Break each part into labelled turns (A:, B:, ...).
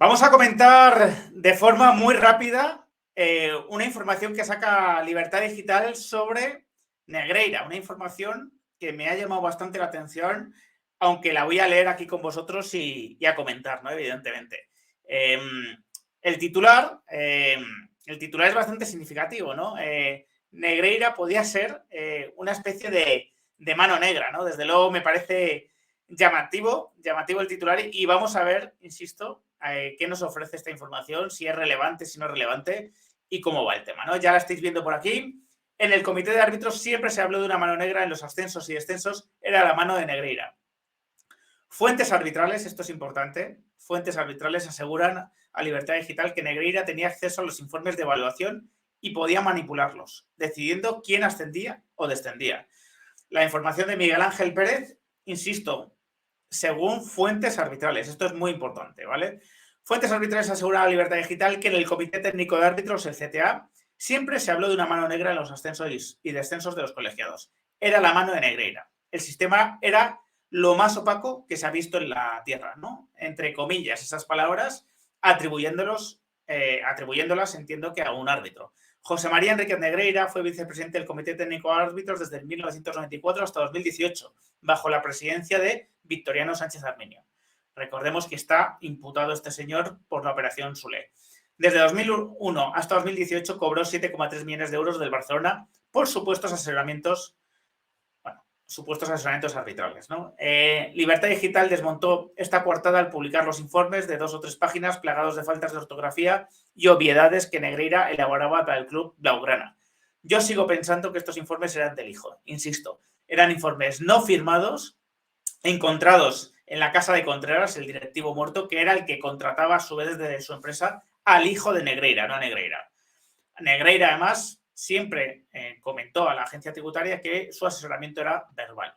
A: Vamos a comentar de forma muy rápida una información que saca Libertad Digital sobre Negreira, una información que me ha llamado bastante la atención, aunque la voy a leer aquí con vosotros y a comentar, ¿no? Evidentemente. El titular es bastante significativo, ¿no? Negreira podía ser una especie de mano negra, ¿no? Desde luego me parece llamativo el titular y vamos a ver, insisto, qué nos ofrece esta información, si es relevante, si no es relevante y cómo va el tema, ¿no? Ya la estáis viendo por aquí. En el comité de árbitros siempre se habló de una mano negra en los ascensos y descensos, era la mano de Negreira. Fuentes arbitrales, esto es importante, fuentes arbitrales aseguran a Libertad Digital que Negreira tenía acceso a los informes de evaluación y podía manipularlos, decidiendo quién ascendía o descendía. La información de Miguel Ángel Pérez, insisto, según fuentes arbitrales. Esto es muy importante, ¿vale? Fuentes arbitrales aseguran a Libertad Digital que en el Comité Técnico de Árbitros, el CTA, siempre se habló de una mano negra en los ascensos y descensos de los colegiados. Era la mano de Negreira. El sistema era lo más opaco que se ha visto en la Tierra, ¿no? Entre comillas, esas palabras, atribuyéndolas, entiendo que a un árbitro. José María Enríquez Negreira fue vicepresidente del Comité Técnico de Árbitros desde 1994 hasta 2018, bajo la presidencia de Victoriano Sánchez Arminio. Recordemos que está imputado este señor por la operación Sule. Desde 2001 hasta 2018 cobró 7,3 millones de euros del Barcelona por supuestos asesoramientos arbitrales, ¿no? Libertad Digital desmontó esta coartada al publicar los informes de 2 o 3 páginas plagados de faltas de ortografía y obviedades que Negreira elaboraba para el club blaugrana. Yo sigo pensando que estos informes eran del hijo, insisto, eran informes no firmados, encontrados en la casa de Contreras, el directivo muerto, que era el que contrataba a su vez desde su empresa al hijo de Negreira, no a Negreira. Negreira, además, siempre comentó a la agencia tributaria que su asesoramiento era verbal.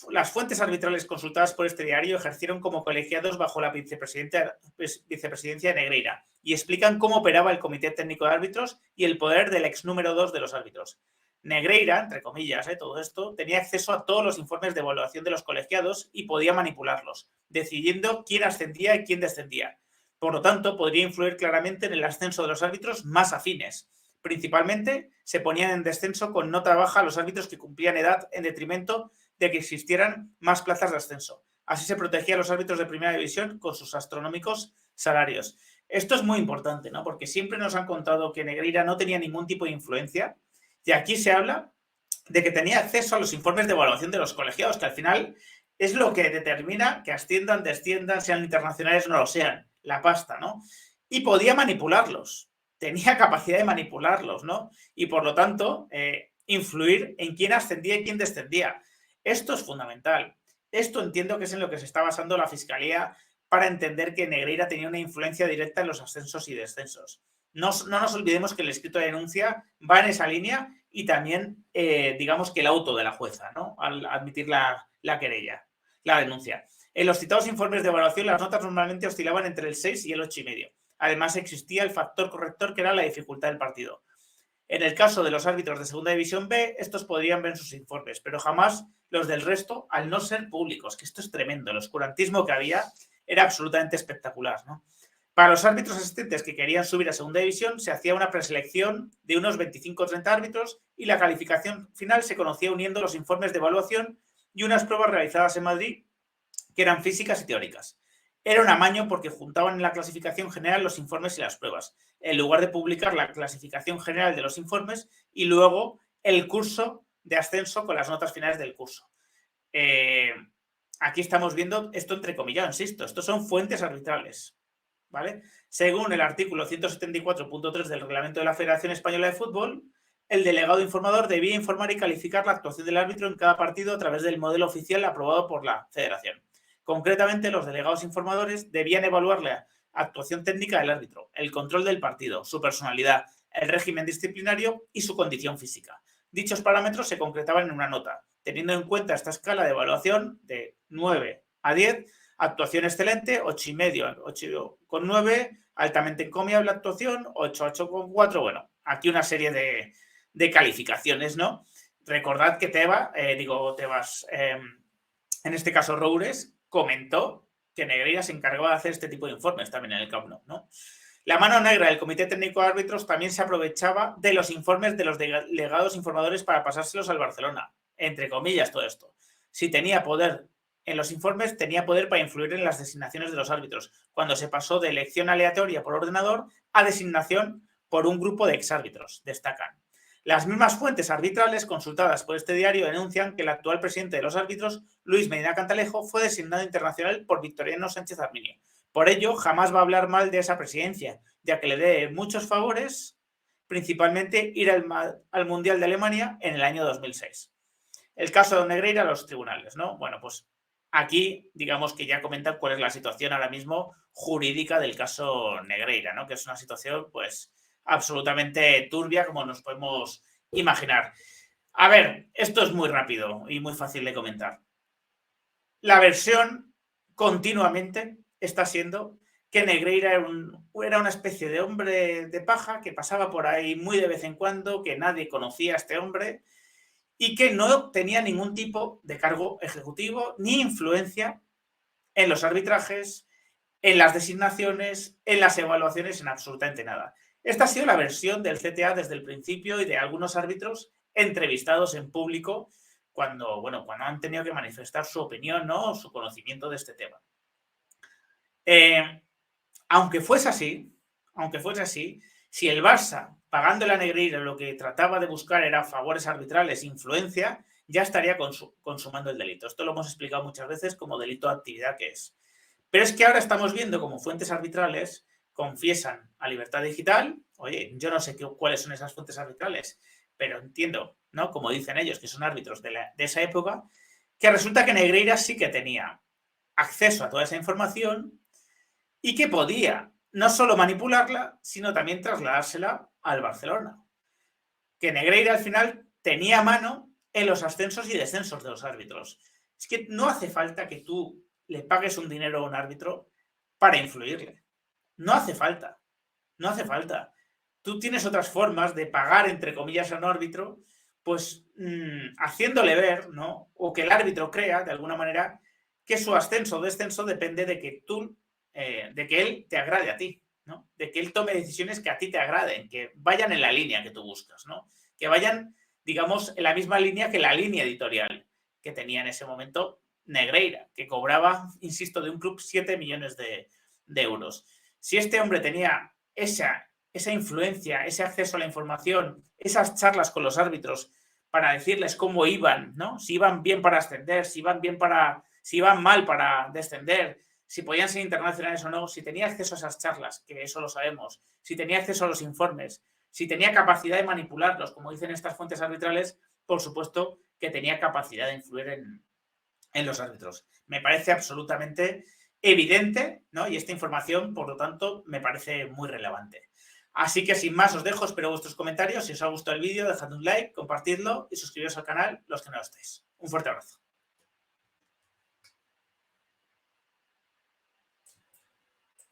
A: Las fuentes arbitrales consultadas por este diario ejercieron como colegiados bajo la vicepresidencia de Negreira y explican cómo operaba el Comité Técnico de Árbitros y el poder del ex número 2 de los árbitros. Negreira, entre comillas, todo esto, tenía acceso a todos los informes de evaluación de los colegiados y podía manipularlos, decidiendo quién ascendía y quién descendía. Por lo tanto, podría influir claramente en el ascenso de los árbitros más afines. Principalmente, se ponían en descenso con nota baja los árbitros que cumplían edad en detrimento de que existieran más plazas de ascenso. Así se protegía a los árbitros de primera división con sus astronómicos salarios. Esto es muy importante, ¿no? Porque siempre nos han contado que Negreira no tenía ningún tipo de influencia y aquí se habla de que tenía acceso a los informes de evaluación de los colegiados, que al final es lo que determina que asciendan, desciendan, sean internacionales o no lo sean, la pasta, ¿no? Y podía manipularlos, tenía capacidad de manipularlos, ¿no? Y por lo tanto, influir en quién ascendía y quién descendía. Esto es fundamental. Esto entiendo que es en lo que se está basando la Fiscalía para entender que Negreira tenía una influencia directa en los ascensos y descensos. No nos olvidemos que el escrito de denuncia va en esa línea y también, digamos que el auto de la jueza, ¿no? Al admitir la querella, la denuncia. En los citados informes de evaluación, las notas normalmente oscilaban entre el 6 y el 8,5. Además, existía el factor corrector que era la dificultad del partido. En el caso de los árbitros de Segunda División B, estos podrían ver sus informes, pero jamás los del resto, al no ser públicos, que esto es tremendo. El oscurantismo que había era absolutamente espectacular, ¿no? Para los árbitros asistentes que querían subir a Segunda División, se hacía una preselección de unos 25 o 30 árbitros y la calificación final se conocía uniendo los informes de evaluación y unas pruebas realizadas en Madrid que eran físicas y teóricas. Era un amaño porque juntaban en la clasificación general los informes y las pruebas, en lugar de publicar la clasificación general de los informes y luego el curso de ascenso con las notas finales del curso. Aquí estamos viendo esto entrecomillado, insisto, estos son fuentes arbitrales, ¿vale? Según el artículo 174.3 del Reglamento de la Federación Española de Fútbol, el delegado informador debía informar y calificar la actuación del árbitro en cada partido a través del modelo oficial aprobado por la Federación. Concretamente, los delegados informadores debían evaluar la actuación técnica del árbitro, el control del partido, su personalidad, el régimen disciplinario y su condición física. Dichos parámetros se concretaban en una nota, teniendo en cuenta esta escala de evaluación de 9 a 10, actuación excelente, 8,5, 8,9, altamente encomiable actuación, 8, 8,4, bueno, aquí una serie de calificaciones, ¿no? Recordad que en este caso Roures, comentó que Negreira se encargaba de hacer este tipo de informes también en el Camp Nou, ¿no? La mano negra del Comité Técnico de Árbitros también se aprovechaba de los informes de los delegados informadores para pasárselos al Barcelona. Entre comillas, todo esto. Si tenía poder en los informes, tenía poder para influir en las designaciones de los árbitros, cuando se pasó de elección aleatoria por ordenador a designación por un grupo de exárbitros, destacan. Las mismas fuentes arbitrales consultadas por este diario denuncian que el actual presidente de los árbitros, Luis Medina Cantalejo, fue designado internacional por Victoriano Sánchez Arminio. Por ello, jamás va a hablar mal de esa presidencia, ya que le dé muchos favores, principalmente ir al Mundial de Alemania en el año 2006. El caso de Negreira a los tribunales, ¿no? Bueno, pues aquí digamos que ya comentan cuál es la situación ahora mismo jurídica del caso Negreira, ¿no? Que es una situación pues absolutamente turbia, como nos podemos imaginar. A ver, esto es muy rápido y muy fácil de comentar. La versión continuamente está siendo que Negreira era una especie de hombre de paja que pasaba por ahí muy de vez en cuando, que nadie conocía a este hombre y que no tenía ningún tipo de cargo ejecutivo ni influencia en los arbitrajes, en las designaciones, en las evaluaciones, en absolutamente nada. Esta ha sido la versión del CTA desde el principio y de algunos árbitros entrevistados en público cuando han tenido que manifestar su opinión, ¿no? Su conocimiento de este tema. Aunque fuese así, si el Barça, pagándole a Negreira, lo que trataba de buscar era favores arbitrales, influencia, ya estaría consumando el delito. Esto lo hemos explicado muchas veces como delito de actividad que es. Pero es que ahora estamos viendo como fuentes arbitrales confiesan a Libertad Digital, oye, yo no sé cuáles son esas fuentes arbitrales, pero entiendo, ¿no? Como dicen ellos, que son árbitros de esa época, que resulta que Negreira sí que tenía acceso a toda esa información y que podía no solo manipularla, sino también trasladársela al Barcelona. Que Negreira al final tenía mano en los ascensos y descensos de los árbitros. Es que no hace falta que tú le pagues un dinero a un árbitro para influirle. No hace falta. No hace falta. Tú tienes otras formas de pagar, entre comillas, a un árbitro, pues haciéndole ver, ¿no? O que el árbitro crea, de alguna manera, que su ascenso o descenso depende de que de que él te agrade a ti, ¿no? De que él tome decisiones que a ti te agraden, que vayan en la línea que tú buscas, ¿no? Que vayan, digamos, en la misma línea que la línea editorial que tenía en ese momento Negreira, que cobraba, insisto, de un club 7 millones de euros. Si este hombre tenía esa influencia, ese acceso a la información, esas charlas con los árbitros para decirles cómo iban, ¿no? Si iban bien para ascender, si iban mal para descender, si podían ser internacionales o no, si tenía acceso a esas charlas, que eso lo sabemos, si tenía acceso a los informes, si tenía capacidad de manipularlos, como dicen estas fuentes arbitrales, por supuesto que tenía capacidad de influir en los árbitros. Me parece absolutamente evidente, ¿no? Y esta información, por lo tanto, me parece muy relevante. Así que sin más os dejo, espero vuestros comentarios. Si os ha gustado el vídeo, dejad un like, compartidlo y suscribiros al canal los que no lo estéis. Un fuerte abrazo.